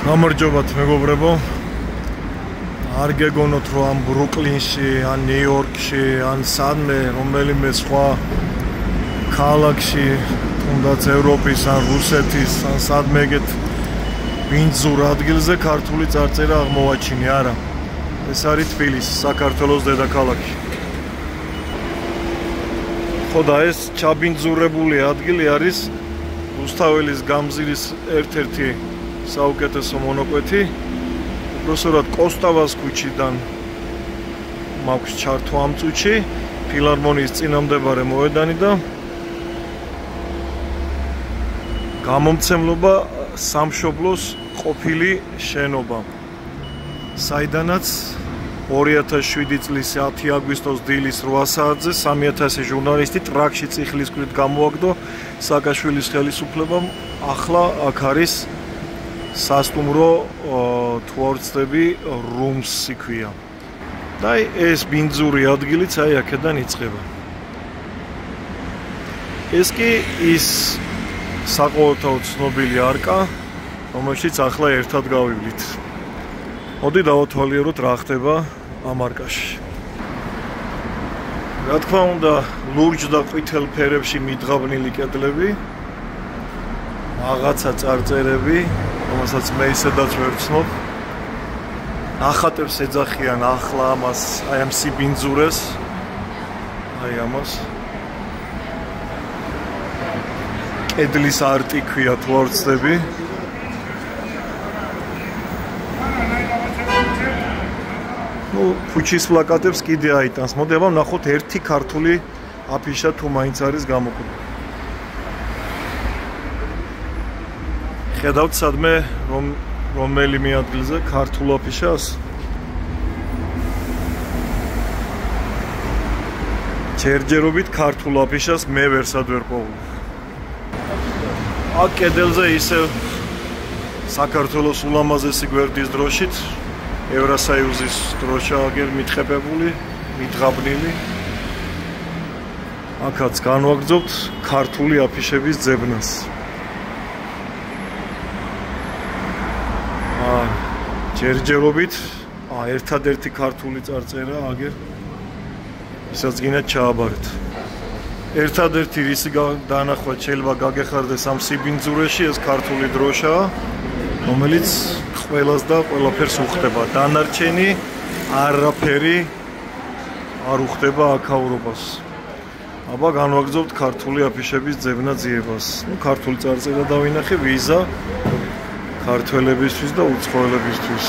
გამარჯობათ მეგობრებო. არ გეგონოთ რომ ამ ბრუკლინში, ან ნიუ-იორკში, ან სადმე რომელიმე სხვა ქალაქში, თუნდაც ევროპის, ან რუსეთის, ან სადმე ეგეთ ბინძურ ადგილზე ქართული წარწერა აღმოვაჩინე, არა. ეს არის თბილისი, საქართველოს დედაქალაქი. ხო და ეს ჩაბინძურებული ადგილი არის რუსთაველის გამზირის ერთ-ერთი საუკეთესო მონაკვეთი. უბრალოდ კოსტავას ქუჩიდან მაქვს ჩართვა ამ წუთში, ფილარმონიის წინამდებარე მოედანი და გამომცემლობა სამშობლოს ყოფილი შენობა. საიდანაც 2007 წლის 10 აგვისტოს დილის 8 საათზე 3000 ჟურნალისტი ტრაქში წიხლის ქვით გამოაგდო სააკაშვილის ხელისუფლებამ. ახლა აქ არის სასტუმრო თვორცდები რუმსი ქვია. და ეს ბინძური ადგილიც აი აქედან იწყება. ეს კი ის საყოველთაოდ ცნობილი არკა, რომელშიც ახლა ერთად გავივლით. მოდი დავათვალიეროთ რა ხდება ამ არკაში. რა თქმა უნდა, ლურჯ და ყვითელ ფერებში მიდღავნილი კედლები, რაღაცა წარწერები, რომელსაც მე ისედაც ვერ ვცნობ. ნახატებს ეძახიან ახლა ამას, აი ამ სიბინძურეს, აი ამას. კედლის არტი ქვია თვალწდები. ქუჩის პლაკატებს კიდე აიტანს. მოდი აბა ვნახოთ ერთი ქართული აფიშა თუ მაინც არის გამოყენებული. ხედავთ სადმე რომელიმე ადგილზე ქართულ აფიშას? ჯერჯერობით ქართულ აფიშას მე ვერსად ვერ პოვი. აქ კედელზე ისევ საქართველოს ულამაზესი გვერდის დროშით ევროსაიუზის დროშა აგერ მითხებებული, მიდღავნილი. აქაც განვაგრძობთ ქართული აფიშების ძებნას. ჯერჯერობით ერთადერთი ქართული წარწერა აგერ ისაც გინდათ ჩააბარეთ. ერთადერთი რისი დანახვა შეიძლება გაგეხარდეს ამ სიბინძურეში ეს ქართული დროშაა, რომელიც ყველას და ყველაფერს უხდება. დანარჩენი არაფერი არ უხდება აქაურობას. აბა განვაგრძობთ ქართული აფიშების ძებნა ძიებას. ქართული წარწერა დავინახე, ვიზა ქართველებისთვის და უცხოელებისთვის.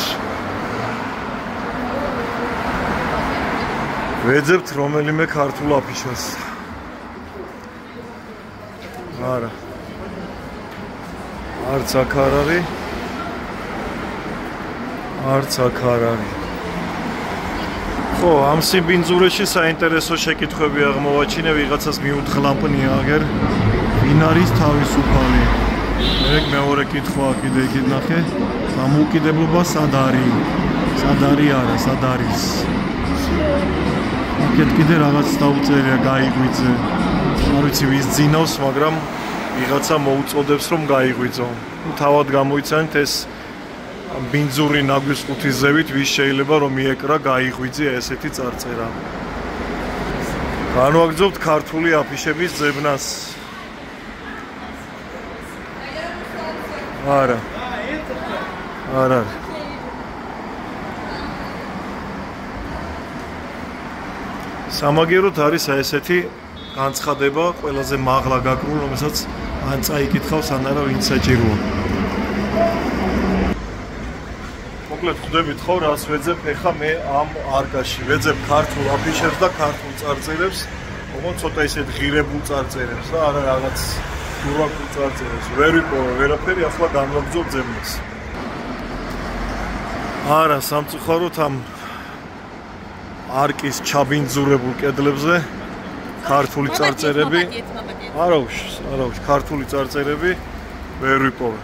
ვეძებთ რომელიმე ქართულ აფიშას. არა. არც აქ არ არის. არც აქ არ არის. ხო, ამ სიბინძურეში საინტერესო შეკითხვები აღმოვაჩინე, ვიღაცას მიუთხლამპნია აგერ ვინ არის თავისუფალი. ეგ მეორე კითხვა კიდე იქით ნახე. დამოუკიდებლობა სად არის? სად არის არა, სად არის? აქეთ კიდე რაღაც დაუწერია გაიღვიძე. არ ვიცი ვის ძინავს, მაგრამ ვიღაცა მოუწოდებს რომ გაიღვიძო. თავად გამოიცანეთ ეს ბინძური ნაგვის ყუთის ზევით ვის შეიძლება რომ მიეკრა გაიღვიძე ესეთი წარწერა. განვაგრძობთ ქართული აფიშების ძებნას. არა. არა. სამაგეროთ არის ესეთი განცხადება ყველაზე მაღლა გაკრულ, რომელსაც ან წაიკითხავს, ან არა ვინც საჭიროა. მოკლედ ხვდებით ხო რას ვეძებ ეხა მე ამ არკაში. ვეძებ ქართულ აფიშებს და ქართულ წარწერებს, თუმცა ცოტა ისეთ ღირებულ წარწერებს და არა რაღაც დურაკულ წარწერებს. ვერ ვიპოვე ვერაფერი, ახლა განვაგრძობ ძებნას. არა, სამწუხაროდ ამ არკის ჩაბინძურებულ კედლებზე ქართული წარწერები არა უშ ქართული წარწერები ვერ ვიპოვე.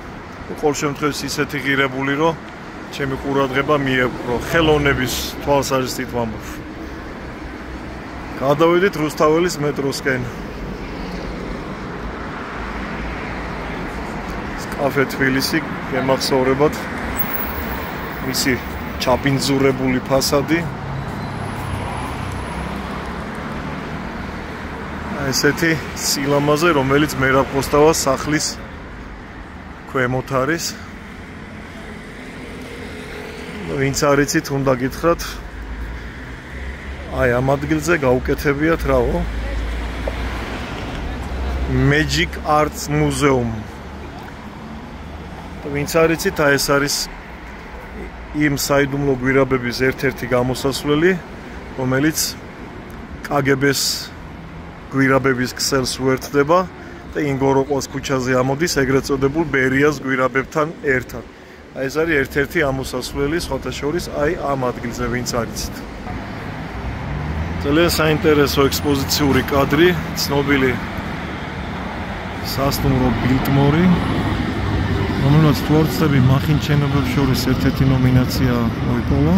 ყოველ შემთხვევაში ისეთი ღირებული რომ ჩემი ყურადღება მიეპყრო. ხელოვნების თვალსაზრისით ვამბობ. გადავედით რუსთაველის მეტროსკენ. კაფე თბილისი, გემახსოვრებათ. მისი ჩაბინძურებული ფასადი. ესეთი სილამაზე, რომელიც მერაბ-ყოსთავას სახლის ქვემოთ არის. ვინც არ იცით, უნდა გითხრათ. აი ამ ადგილზე გაუკეთებიათ რაო. Magic Arts Museum. ვინც არ იცით, აი ეს არის იმ საიდუმლო გვირაბების ერთ-ერთი გამოსასვლელი, რომელიც KGB-ს გვირაბების ქსელს უერთდება და ინგოროყოს ქუჩაზე ამოდის ეგრეთ წოდებულ ბერიას გვირაბებთან ერთად. აი ეს არის ერთ-ერთი ამოსასვლელი სხვათა შორის აი ამ ადგილზე, ვინც არ იცით. ძალიან საინტერესო ექსპოზიციური კადრი, ცნობილი სასტუმრო ბილტმორი, რომელსაც თვალწები მახინ ჩენობებს შორის ერთ-ერთი ნომინაცია მოიპოვა.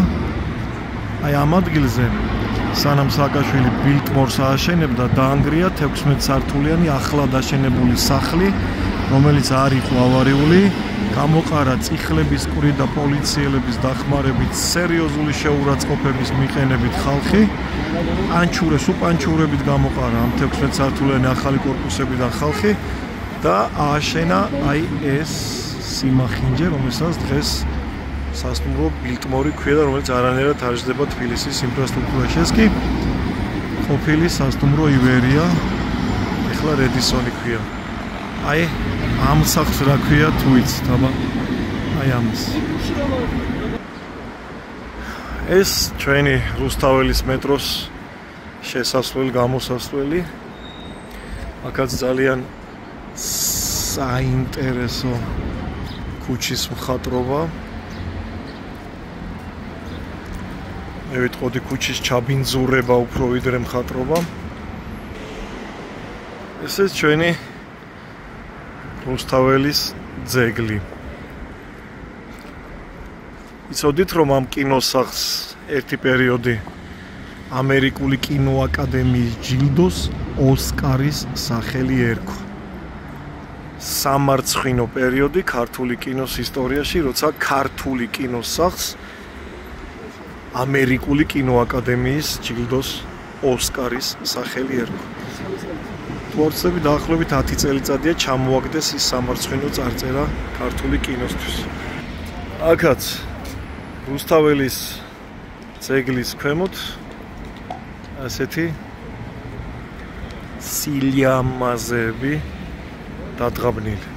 აი ამ ადგილზე სანამ სააკაშვილი ბილტმორს ააშენებდა, დაანგრია 16 სართულიანი ახლად აშენებული სახლი, რომელიც არ იყო ავარიული, გამოყარა წიხლების კვრი და პოლიციელების დახმარებით, სერიოზული შეურაცხყოფების მიყენებით ხალხი, ანჩურეს უპანჩურებით გამოყარა ამ 16 სართულიანი ახალი კორპუსებიდან ხალხი და ააშენა აი ეს სიმახინჯე, რომელსაც დღეს სასტუმრო ბილტმორი ქვია და რომელიც არანაირად არ ჟდება თბილისის ინფრასტრუქტურაში. ეს კი ყოფილი სასტუმრო ივერია, ეხლა რედისონი ქვია. აი ამ სახლს რა ქვია თუ იცით, აბა აი ამას. ეს ჩვენი რუსთაველის მეტროს შესასვლელი, გამოსასვლელი. აქაც ძალიან საინტერესო ქუჩის მხატვრობა. მე ვიტყოდი ქუჩის ჩაბინძურება უფრო ვიდრე მხატვრობა. ესეც ჩვენი რუსთაველის ძეგლი. იცოდით რომ ამ კინოსახლს ერთი პერიოდი ამერიკული კინოაკადემიის ჯილდოს ოსკარის სახელი ერქვა. სამარცხვინო პერიოდი ქართული კინოს ისტორიაში, როცა ქართული კინოსახლს ამერიკული კინოაკადემიის ჯილდოს ოსკარის სახელი ერქვა. თორცები დაახლოებით 10 წელიწადია ჩამოაგდეს ის სამარცხვინო წარწერა ქართული კინოსთვის. აქაც რუსთაველის ძეგლის ქვემოთ ასეთი სილამაზები დადღაბნილი.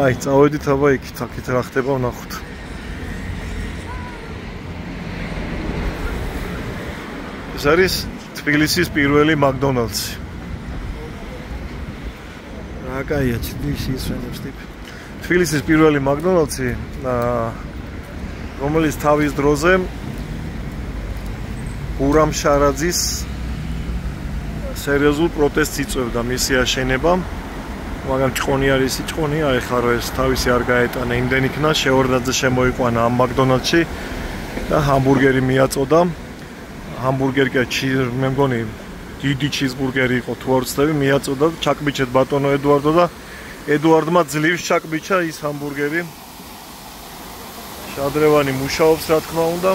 აი, წავედით აბა იქით, აქეთ რა ხდება ვნახოთ. ეს არის თბილისის პირველი მაკდონალდსი. რა კაია, ჩდის ისვენებს ტიპი. თბილისის პირველი მაკდონალდსი, რომელიც თავის დროზე გურამ შარაძის სერიოზულ პროტესტს იწვევდა მისი აშენება. მაგრამ ჭყონი არის ჭყონია, ეხლა რა ეს თავისი არ გაეტანა, იმდენ იქნა შეორდაძე შემოიყვანა ამ მაკდონალდსში და ჰამბურგერი მიაწოდა. ჰამბურგერი მე მგონი დიდი ჩიზბურგერი იყო თუ არ ვცდები, მიაწოდა და ჩაკბიჩეთ ბატონო ედუარდო და ედუარდმა ძლივს ჩაკბიჩა ის ჰამბურგერი. შადრევანი მუშაობს რა თქმა უნდა.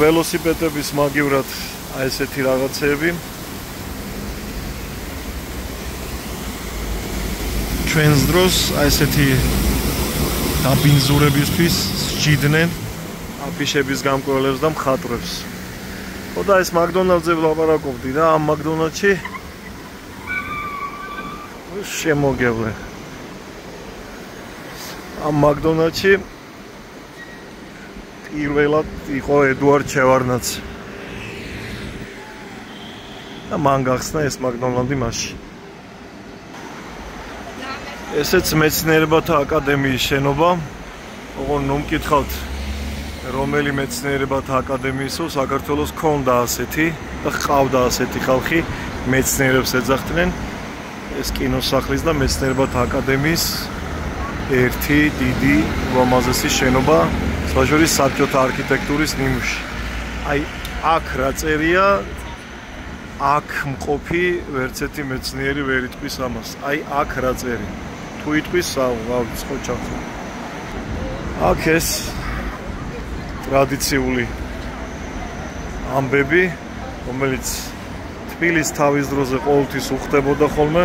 ველოსიპედების მაგივრად აი ესეთი რაღაცები. ჩვენს დროს აი ესეთი დაბინძურებისთვის სჭიდნენ აფიშების გამკვლელებს და მხატვრებს. ხო და ეს მაკდონალდზე ვლაპარაკობდი და ამ მაკდონალდში შემოგევლე. ამ მაკდონალდში პირველად იყო ედუარდ ჩევარნაცი. და მან გახსნა ეს მაკდონალდი მასში. ესეც მეცნიერებათა აკადემიის შენობა. ოღონდ ნუ მკითხავთ რომელი მეცნიერებათა აკადემიისო, საქართველოს ქონდა ასეთი და ყავდა ასეთი ხალხი, მეცნიერებს ეძახდნენ. ეს კინოსახლის და მეცნიერებათა აკადემიის ერთი დიდი ულამაზესი შენობა, სხვაშორის საბჭოთა არქიტექტურის ნიმუში. აი აქ რა წერია, აქ მყოფი ვერცერთი მეცნიერი ვერ იტყვის ამას. აი აქ რა წერია. თუ იტყვის ხოჭავს. აქ ეს ტრადიციული ამბები, რომელიც თბილისის თავის დროზე ყოველთვის უხდებოდა ხოლმე.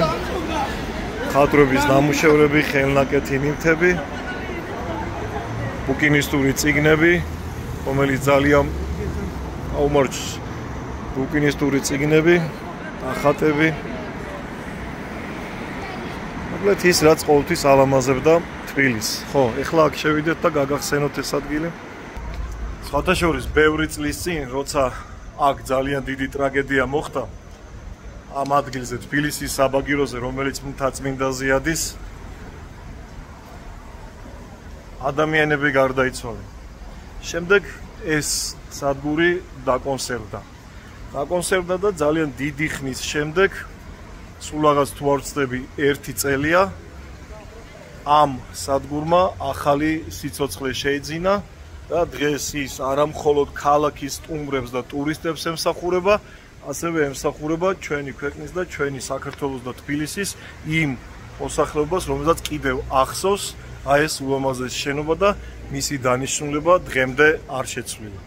ხატრების ნამუშევრები, ხელნაკეთი ნივთები, ბუკინისტური წიგნები, რომელიც ძალიან აუმარჯოს. ბუკინისტური წიგნები, ახატები. მოკლედ ის რაც ყოველთვის ალამაზებდა თბილისს. ხო, ეხლა აქ შევიდეთ და გაგახსენოთ ეს ადგილი. სხვათა შორის, ბევრი წლის წინ, როცა აქ ძალიან დიდი ტრაგედია მოხდა, ამ ადგილზე თბილისის საბაგიროზე, რომელიც მთაწმინდაზე ადის, ადამიანები გარდაიცვალნენ. შემდეგ ეს სადგური დაკონსერვდა. დაკონსერვდა და ძალიან დიდი ხნის შემდეგ, სულ რაღაც თუ არ ვცდები, 1 წელია ამ სადგურმა ახალი სიცოცხლე შეიძინა და დღეს ის არა მხოლოდ ქალაქის სტუმრებს და ტურისტებს ემსახურება, ასევე ემსახურება ჩვენი ქვეყნის და ჩვენი საქართველოს და თბილისის იმ მოსახლეობას, რომელსაც კიდევ ახსოვს აი ეს ულამაზესი შენობა და მისი დანიშნულება დღემდე არ შეცვლილა.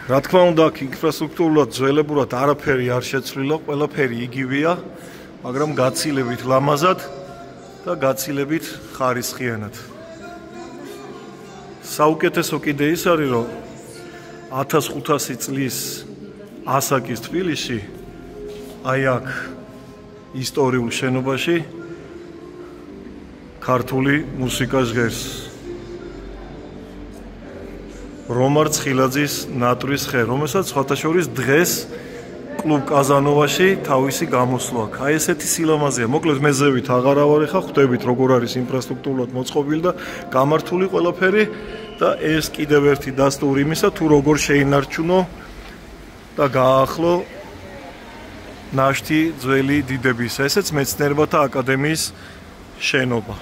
რა თქმა უნდა, აქ ინფრასტრუქტურულად ძველებურად არაფერი არ შეცვლილა, ყველაფერი იგივეა, მაგრამ გაცილებით ლამაზად და გაცილებით ხარისხიანად. საუკეთესო კიდე ის არის, რომ 1500 წლის ასაკის თბილისში, აი აქ ისტორიულ შენობაში ქართული მუსიკა ჟღერს. რომარ ცხილაძის ნატრის ხე, რომელსაც სხვათა შორის დღეს კლუბ კაზანოვაში თავისი გამოსვლა აქვს. აი ესეთი სილამაზეა. მოკლედ მე ზევით აღარ ავარ ხა, ხვდებით როგორ არის ინფრასტრუქტურულად მოწყობილი და გამართული ყველაფერი და ეს კიდევ ერთი დასტური იმისა, თუ როგორ შეინარჩუნო და გააახლო ნაშთი ძველი დიდებისა. ესეც მეცნიერებათა აკადემიის შენობა.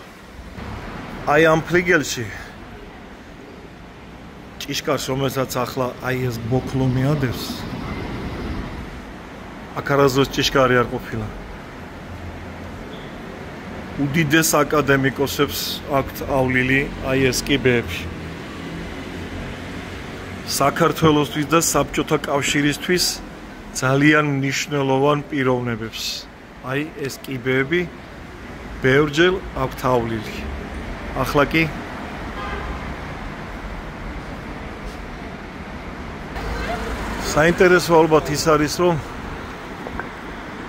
აი ამ ფლიგელში ჭიშკარს, რომელსაც ახლა აი ეს ბოქლომი ადევს, აქ არასდროს ჭიშკარი არ ყოფილა. უდიდეს აკადემიკოსებს აქვთავლილი აი ეს კიბეებში. საქართველოსთვის და საბჭოთა კავშირისთვის ძალიან მნიშვნელოვან პიროვნებებს. აი ეს კიბეები ბევრჯერ აქვთავლილი. ახლა კი საინტერესო ალბათ ის არის, რომ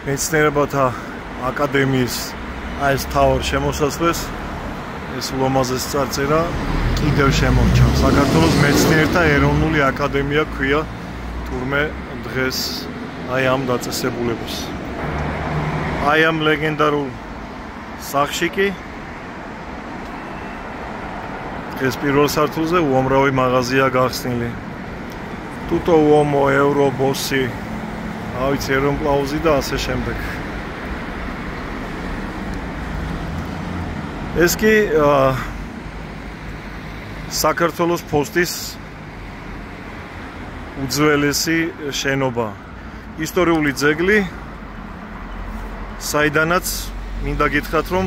მეცნიერებათა აკადემიის აი ეს თავარ შემოსასვლეს ეს ულამაზესი წარწერა კიდევ შემორჩა. საქართველოს მეცნიერთა ეროვნული აკადემია ქვია თურმე დღეს აი ამ დაწესებულებას. აი ამ ლეგენდარულ სახლში კი ეს პირველ სართულზე უამრავი მაღაზია გახსნილი. Tuto uomo, euro, bossi, ავიც ერონკლაუზი და ასე შემდეგ. ეს კი საქართველოს ფოსტის უძველესი შენობა. ისტორიული ძეგლი, საიდანაც მინდა გითხრათ, რომ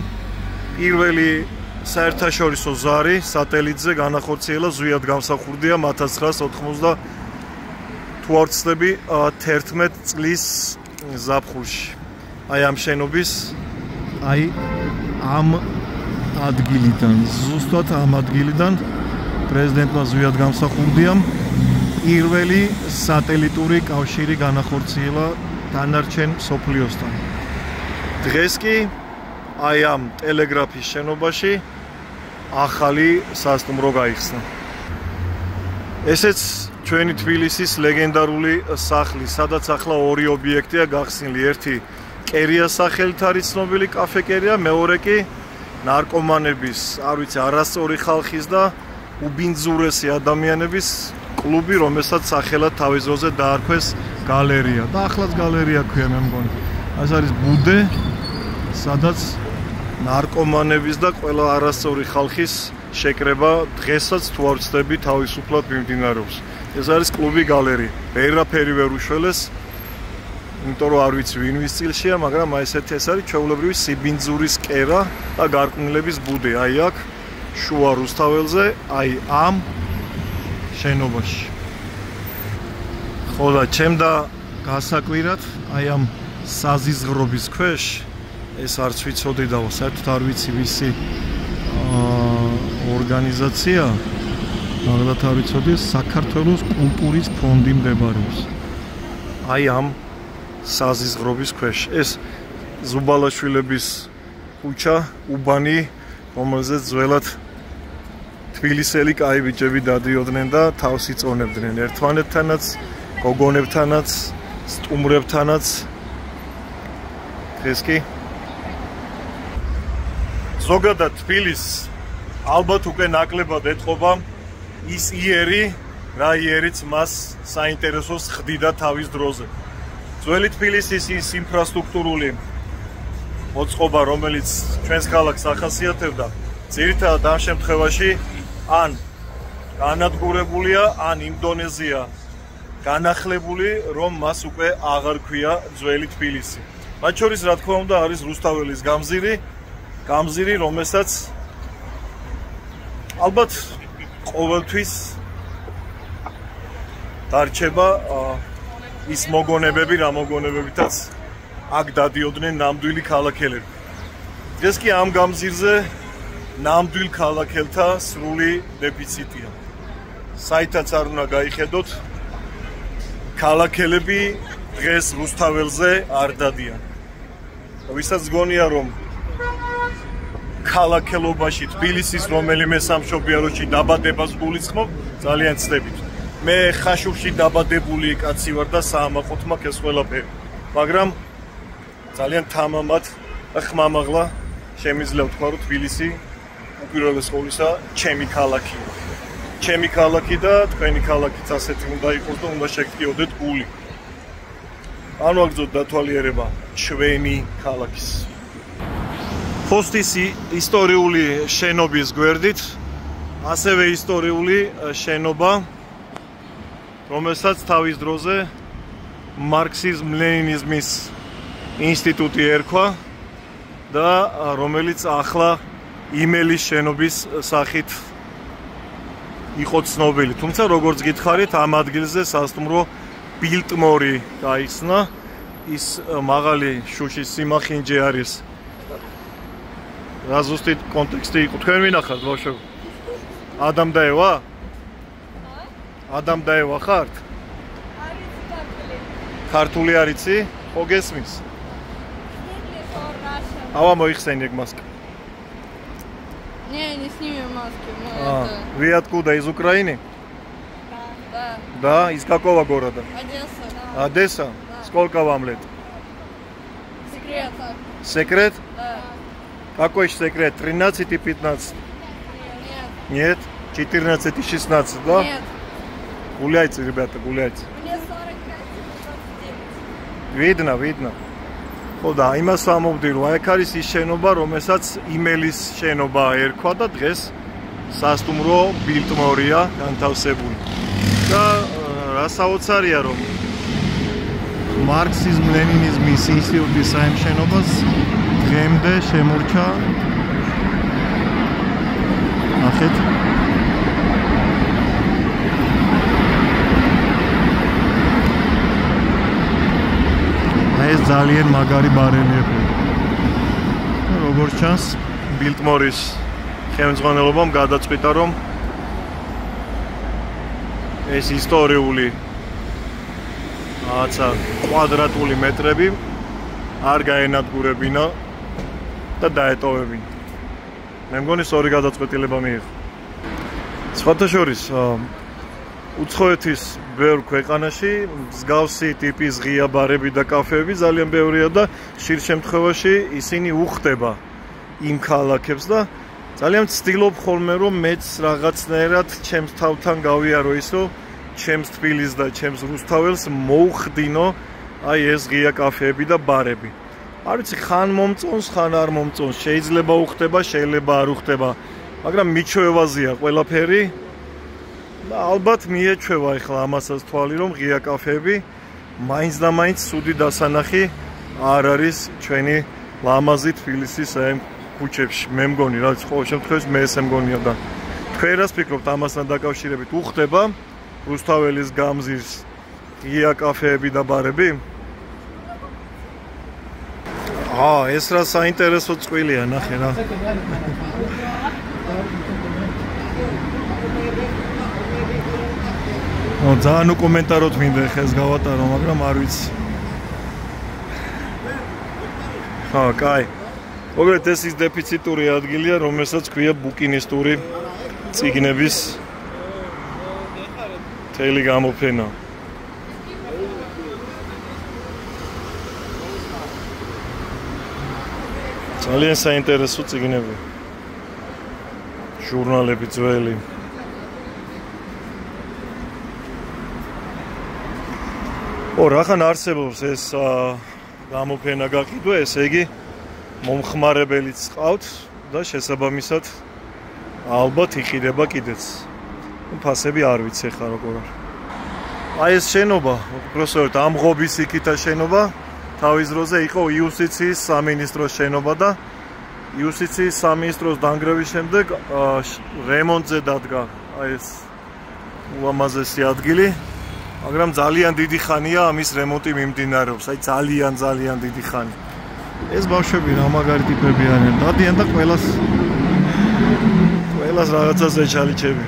პირველი საერთაშორისო ზარი სატელიტზე განახორციელა ზვიად გამსახურდია 1990 თუ არ ვცდები 11 წლის ზაფხულში. აი ამ შენობის აი ამ ადგილიდან, ზუსტად ამ ადგილიდან პრეზიდენტმა ზვიად გამსახურდიამ პირველი სატელიტური კავშირი განახორციელა დანარჩენ მსოფლიოსთან. დღეს კი აი ამ ტელეგრაფის შენობაში ახალი სასტუმრო გაიხსნა. ესეც ჩვენი თბილისის ლეგენდარული სახლი, სადაც ახლა ორი ობიექტია გახსნილი. ერთი კერია სახელით არის ცნობილი კაფე-კერია, მეორე კი ნარკომანების, არ ვიცი, არასწორი ხალხის და უბინძურესი ადამიანების კლუბი, რომელსაც სახელად თავის ძროზე დაარქვეს გალერეა და ახლაც გალერეა ქვია მე მგონი. ეს არის ბუდე, სადაც ნარკომანების და ყველა არასწორი ხალხის შეკრება დღესაც თუ არ ვცდები თავისუფლად მიმდინარეობს. ეს არის კლუბი გალერეა. ვერაფერი ვერ უშველეს იმიტომ რომ არ ვიცი ვინ ვის წილშია, მაგრამ აი ესეთი ეს არის ჩვეულებრივი სიბინძურის კერა და გარყვნილების ბუდე. აი აქ შუა რუსთაველზე, აი ამ შენობაში. ხო და ჩემდა გასაკვირად, აი ამ საზიზღრობის ქვეშ ეს არც ვიცოდი და საერთოდ არ ვიცი ვისი ორგანიზაცია, მაგრამ არ ვიცოდი საქართველოს კულტურის ფონდი მდებარეობს. აი ამ საზიზღრობის ქვეშ. ეს ზუბალაშვილების ქუჩა, უბანი, რომელზეც ძველად თბილისელი კაი ბიჭები დადიოდნენ და თავს იწონებდნენ ერთმანეთთანაც, გოგონებთანაც, სტუმრებთანაც. ეს კი ზოგადად თბილისს ალბათ უკვე ნაკლებად ეთყობა ის იერი, რა იერიც მას საინტერესოს ხდიდა თავის დროზე. ძველი თბილისის ის ინფრასტრუქტურული მოწყობა, რომელიც ჩვენს ქალაქს ახასიათებდა, ძირითადად ამ შემთხვევაში ან განადგურებულია, ან იმ დონეზეა განახლებული, რომ მას უკვე აღარ ქვია ძველი თბილისი. მათ შორის, რა თქმა უნდა, არის რუსთაველის გამზირი, რომელსაც ალბათ ყოველთვის დარჩება ის მოგონებები, რა მოგონებებითაც აქ დადიოდნენ ნამდვილი ქალაქელები. დღეს კი ამ გამზირზე ნამდვილ ქალაქელთა სრული დეფიციტია. საითაც არ უნდა გაიხედოთ, ქალაქელები დღეს რუსთაველზე არ დადიან. ვისაც გონია, რომ ქალაქელობაში თბილისის რომელიმე სამშობიაროში დაბადებას გულისხმობ, ძალიან ცდებით. მე ხაშურში დაბადებული კაცი ვარ და საამაყოთ მაქვს ეს ყველაფერი. მაგრამ ძალიან თამამად ხმამაღლა შემიძლია ვთქვა, რომ თბილისი უპირველეს ყოვლისა ჩემი ქალაქია. ჩემი ქალაქი და თქვენი ქალაქიც ასეთი უნდა იყოს და უნდა შეგტიოდეთ გული. არ ვაგრძოთ დათვალიერება ჩვენი ქალაქის. ფოსტის ისტორიული შენობის გვერდით, ასევე ისტორიული შენობა, რომელსაც თავის დროზე მარქსიზმ-ლენინიზმის ინსტიტუტი ერქვა და რომელიც ახლა იმელის შენობის სახით იყო ცნობილი. თუმცა როგორც გითხარით, ამ ადგილზე სასტუმრო ბილტმორი გაიხსნა. ის მაღალი შუშის სიმახინჯე არის. რა ზუსტი კონტექსტი იყო? თქვენ ვინახართ, ბავშვო? ადამ და ევა? ადამ და ევა ხართ? ქართული არიცი? ხო გესმის? ава მოიხსენი ეგ მასკა. Не снимем маски. Вы откуда? Из Украины? Да. Да? Из какого города? Одесса. Одесса? Да. Сколько вам лет? Секрет. Секрет? Да. Какой секрет? 13 и 15? Нет. Нет? 14 и 16, да? Нет. Гуляйте, ребята, гуляйте. Мне 45 и 29. Видно. ხო და იმას ვამოვდირო, აი აქ არის ის შენობა, რომელსაც იმელის შენობა ერქვა და დღეს სასტუმრო ბილტმორია განთავსებული. და რა საოცარია, რომ მარქსიზმ-ლენინიზმის ინსტიტუტის ამ შენობას დღემდე შემორჩა. ნახეთ. ეს ძალიან მაგარი ბარელიეფია. როგორც ჩანს, ბილტმორის ხელმძღვანელობამ გადაწყვიტა, რომ ეს ისტორიული კვადრატული მეტრები არ გაენადგურებინა და დაეტოვებინა. მე მგონი სწორი გადაწყვეტილება მიიღო. სხვათა შორის უცხოეთის ბევრ ქვეყანაში მსგავსი ტიპის ღია ბარები და კაფეები ძალიან ბევრია და ხშირ შემთხვევაში ისინი უხდება იმ ქალაქებს და ძალიან ვცდილობ ხოლმე რომ მეც რაღაცნაირად ჩემს თავთან გავიარო ისო ჩემს თბილისს და ჩემს რუსთაველს მოუხდინო აი ეს ღია კაფეები და ბარები. არ ვიცი ხან მომწონს, ხან არ მომწონს, შეიძლება უხდება, შეიძლება არ უხდება, მაგრამ მიჩვევაზეა ყველაფერი. და ალბათ მიეჩვევა ახლა ამასაც თვალი, რომ ღია კაფეები მაინც და მაინც სუდი დასანახი არ არის ჩვენი ლამაზი თბილისის აი ქუჩებში. მე მგონი რა ყოველ შემთხვევაში მე ესე მგონია და თქვენ რას ფიქრობთ ამასთან დაკავშირებით? უხდება რუსთაველის გამზის ღია კაფეები და ბარები? ეს რა საინტერესო წვილია, ნახე რა. ძალიან უკომენტაროთ მინდა ხა ეს გავატარო, მაგრამ არ ვიცი. კაი. მოგეთ ეს ის დეფიციტური ადგილია, რომელსაც ქვია ბუკინისტური წიგნების თელი გამოფენა. ძალიან საინტერესო წიგნები. ჟურნალები ძველი. რახან არსებობს ეს გამოფენა გაყიდვა, ესე იგი მომხმარებელიც ყავთ და შესაბამისად ალბათ იყიდება კიდეც. ფასები არ ვიცი ხა როგორ არის. აი ეს შენობა, უბრალოდ ამღობის იქითა შენობა, თავის დროზე იყო იუსტიციის სამინისტროს შენობა და იუსტიციის სამინისტროს დანგრევის შემდეგ რემონტზე დადგა აი ეს ულამაზესი ადგილი. მაგრამ ძალიან დიდი ხანია ამის რემონტი მიმდინარეობს, აი ძალიან დიდი ხანი. ეს ბავშვები რა მაგარი ტიპები არიან, დადიან და ყველას რაღაცაზე ჩალიჩები.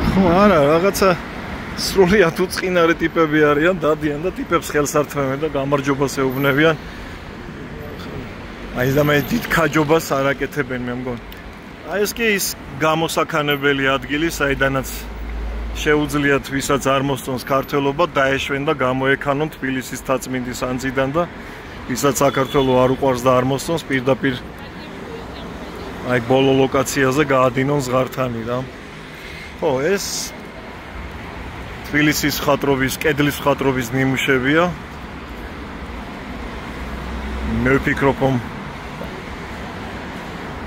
ხო არა, რაღაცა სრულიად უწყინარი ტიპები არიან, დადიან და ტიპებს ხელს ართმევენ და გამარჯვებას ეუბნებიან. აი და მე დიდ ქაჯობას არ აკეთებენ მე მგონი. აი ეს კი ის გამოსაქანებელი ადგილი, საიდანაც შეუძლიათ ვისაც არ მოსწონს ქართველობა დაეშვენ და გამოექანონ თბილისის თაწმინდის ანძიდან და ვისაც საქართველო არ უყვარს და არ მოსწონს პირდაპირ აი ბოლო ლოკაციაზე გაადინონ ზღართანი რა. ხო, ეს თბილისის ხატრობის, კედლის ხატრობის ნიმუშებია. მე ვფიქრობ, რომ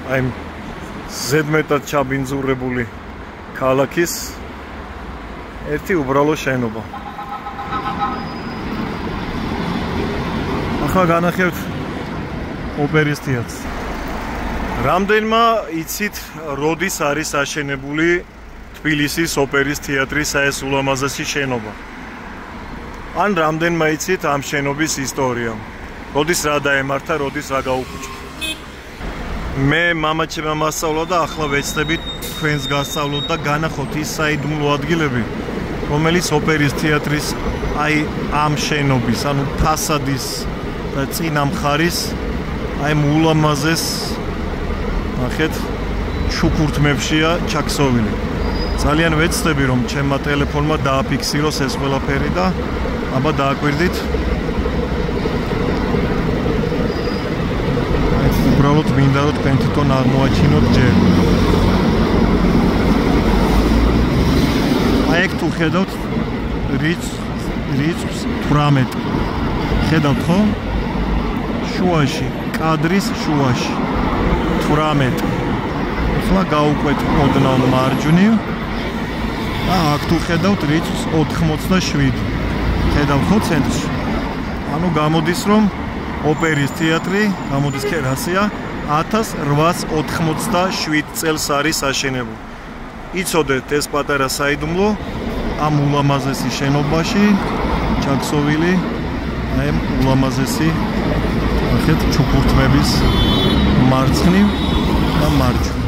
აი ზედმეტად ჩაბინძურებული ქალაქის ერთი უბრალო შენობა. ახლა განახევთ ოპერის თეატრს. რამდენმა იცით, როდის არის აშენებული თბილისის ოპერის თეატრის ეს ულამაზესი შენობა? ან რამდენმა იცით ამ შენობის ისტორია? როდის რა დაემართა, როდის რა გაუკუჭა? მე მამაჩემმა მასწავლა და ახლა ვეცდები თქვენს გასწავლოთ და განახოთ ის საიდუმლო ადგილები, რომელიც ოპერის თეატრის აი ამ შენობის, ანუ ფასადის და წინა მხარის აი ულამაზეს ნახეთ ჩუქურთმებშია ჩაქსოვილი. ძალიან ვეცდები რომ ჩემმა ტელეფონმა დააფიქსიროს ეს ყველაფერი და აბა დააკვირდით. უბრალოდ მინდა რომ თქვენ თვითონ აღმოაჩინოთ ჯერ. აი ეგ თუ ხედავთ რიცხვს 18. ხედავთ ხო? შუაში, კადრის შუაში 18. ახლა გავუკვეთ ოდნავ მარჯვნივ. აქ თუ ხედავთ რიცხვს 87. ხედავთ ხო ცენტრში? ანუ გამოდის რომ ოპერის თეატრი, გამოდის კერასია 1887 წელს არის აშენებული. იცოდეთ ეს პატარა საიდუმლო ამ ულამაზესი შენობაში ჩაქსოვილი აი ამ ულამაზესი ახეთ ჩუქურთმების მარცხნივ და მარჯვნივ.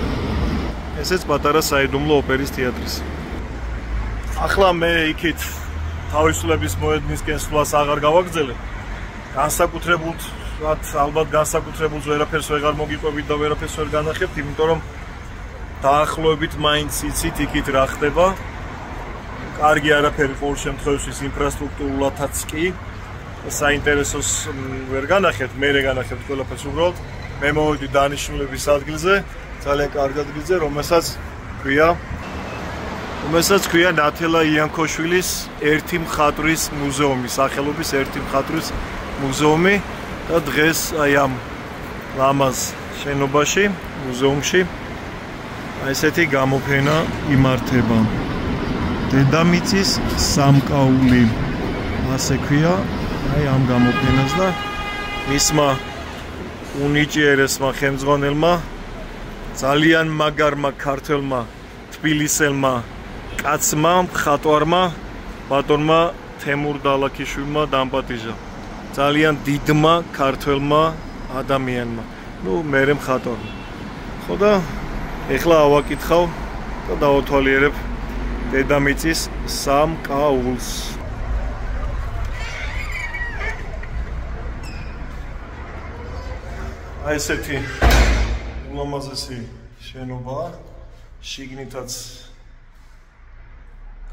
ესეც პატარა საიდუმლო ოპერის თეატრის. ახლა მე იქით თავისუფლების მოედნისკენ სვლას აღარ გავაგრძელებ. განსაკუთრებულად, ალბათ განსაკუთრებულს ვერაფერს ვეღარ მოგიყვებით და ვერაფერს ვერ განახებთ, იმიტომ რომ დაახლოებით მაინც იცით იქით რა ხდება. კარგი არაფერი ყოველ შემთხვევაში ინფრასტრუქტურულადაც კი საინტერესოს ვერ განახებთ, მე განახებთ ყველაფერს უბრალოდ. მე მოვიდი დანიშნულების ადგილზე, ძალიან კარგ ადგილზე, რომელსაც ქვია ნათელა იანქოშვილის ერთი მხატვრის მუზეუმი, სახელობის ერთი მხატვრის მუზეუმი და დღეს აი ამ ლამაზ შენობაში, მუზეუმში აი ესეთი გამოფენა იმართება. დედამიწის სამკაული ასე ქვია აი ამ გამოფენას და მისმა უნიჭიერესმა ხელმძღვანელმა ძალიან მაგარმა ქართველმა თბილისელმა კაცმა მხატვარმა ბატონმა თემურ დალაქიშვილმა დამპატიჟა ძალიან დიდმა ქართველმა ადამიანმა ნუ მერე მხატვარმა ხო და ეხლა ავაკითხავ და დავათვალიერებ დედამიწის სამკაულს აი ესეთი ულამაზესი შენობაა შიგნითაც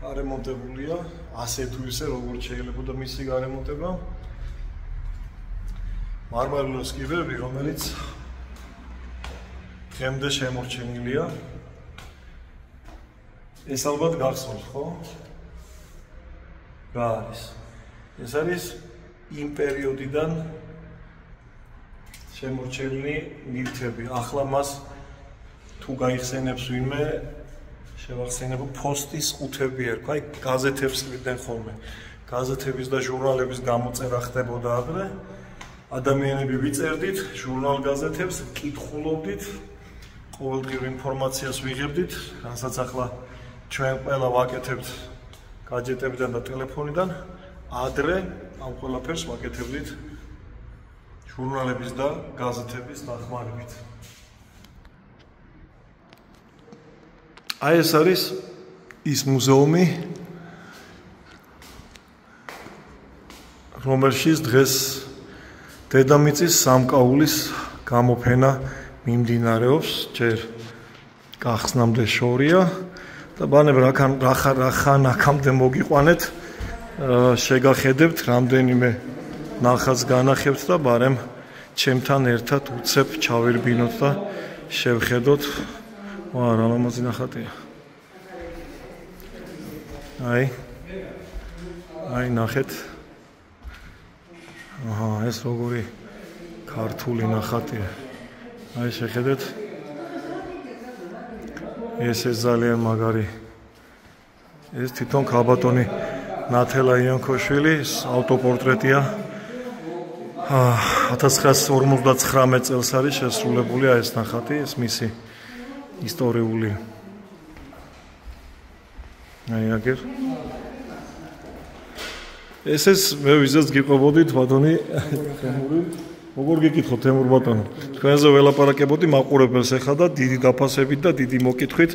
გარემონტებულია ასე თუ ისე როგორც შეიძლებოდა მისი გარემონტება მარმარილოს კიბები რომელიც დღემდე შემორჩენილია ეს ალბათ გახსოვს ხო? რა არის? ეს არის იმ პერიოდიდან შემორჩენილი ნივთები. ახლა მას თუ გაიხსენებს ვინმე შევახსენებ ფოსტის ყუთები ერქვა, აი გაზეთებს ყრიდნენ ხოლმე. გაზეთების და ჟურნალების გამოწერა ხდებოდა ადრე. ადამიანები ვიწერდით ჟურნალ გაზეთებს, კითხულობდით, ყოველდღიურ ინფორმაციას ვიღებდით, რასაც ახლა ჩვენ ყველა ვაკეთებთ გაჯეტებიდან და ტელეფონიდან, ადრე ამ ყველაფერს ვაკეთებდით ჟურნალების და გაზეთების დახმარებით. აი ეს არის ის მუზეუმი, რომელშიც დღეს დედამიწის სამკაულის გამოფენა მიმდინარეობს, ჯერ გახსნამდე შორია და ბანებ რახან აქამდე მოგიყვანეთ, შეგახედებთ რამდენიმე ნახატს განახებთ და ბარემ ჩემთან ერთად უცებ ჩავერბინოთ და შევხედოთ ვა რა ლამაზი ნახატია. აი ნახეთ. აჰა, ეს როგორი ქართული ნახატია. აი შეხედეთ. ეს ძალიან მაგარი. ეს თვითონ ქალბატონი ნათელა იანქოშვილის ავტოპორტრეტია. 1959 წელს არის შესრულებული ეს ნახატი, ეს მისი ისტორიული. აი აგერ. ეს მე ვიზაც გიყვებოდით ბატონი თემური. როგორ გიკითხოთ თემურ ბატონო? თქვენზე ველაპარაკებოდი მაყურებელს ეხლა და დიდი დაფასებით და დიდი მოკითხვით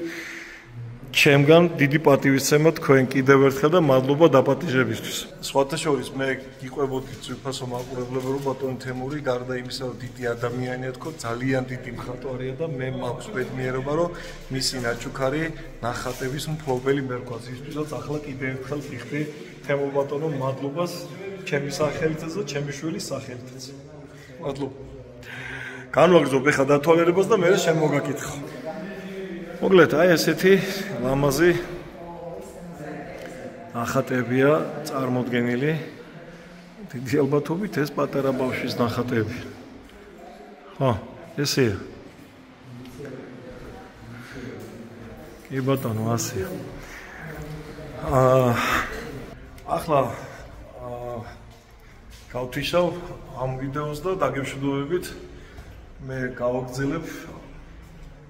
ჩემგან დიდი პატივისცემა თქვენ კიდევ ერთხელ და მადლობა დაპატიჟებისთვის. სხვათა შორის მე გიყვებოდი ძვირფასო მაყურებლებო რომ ბატონი თემური გარდა იმისა რომ დიდი ადამიანია თქო ძალიან დიდი მხატვარია და მე მაქვს ბედნიერება რომ მისი ნაჩუქარი ნახატების მფლობელი მე ვქვა. ისთვისაც ახლა კიდევ ერთხელ გიხდი თემურ ბატონო მადლობას ჩემი სახელითაც და ჩემი შვილის სახელითაც. მადლობა. განვაგრძობ ეხლა დათვალიერებას და მე შემოგაკითხო. მოგლეთ, აი ესეთი ლამაზი ნახატებია წარმოდგენილი. დიდი ალბათობით ეს პატარა ბავშვის ნახატები. ხო, ესეა. კი ბატონო, ასეა. ახლა გავთიშავ ამ ვიდეოს და დაგემშვიდობებით მე გავაგრძელებ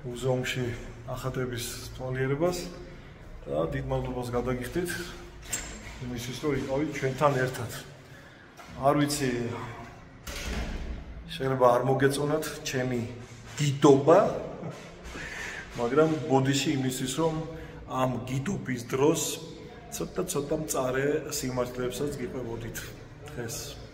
მუზეუმში ნახატების თვალიერებას და დიდ მადლობას გადაგიხდით იმისთვის რომ იყავით ჩვენთან ერთად. არ ვიცი შეიძლება არ მოგეწონათ ჩემი დიდობა, მაგრამ ბოდიში იმისთვის რომ ამ დიდობის დროს ცოტა მწარე სიმართლებსაც გიყვებოდით დღეს.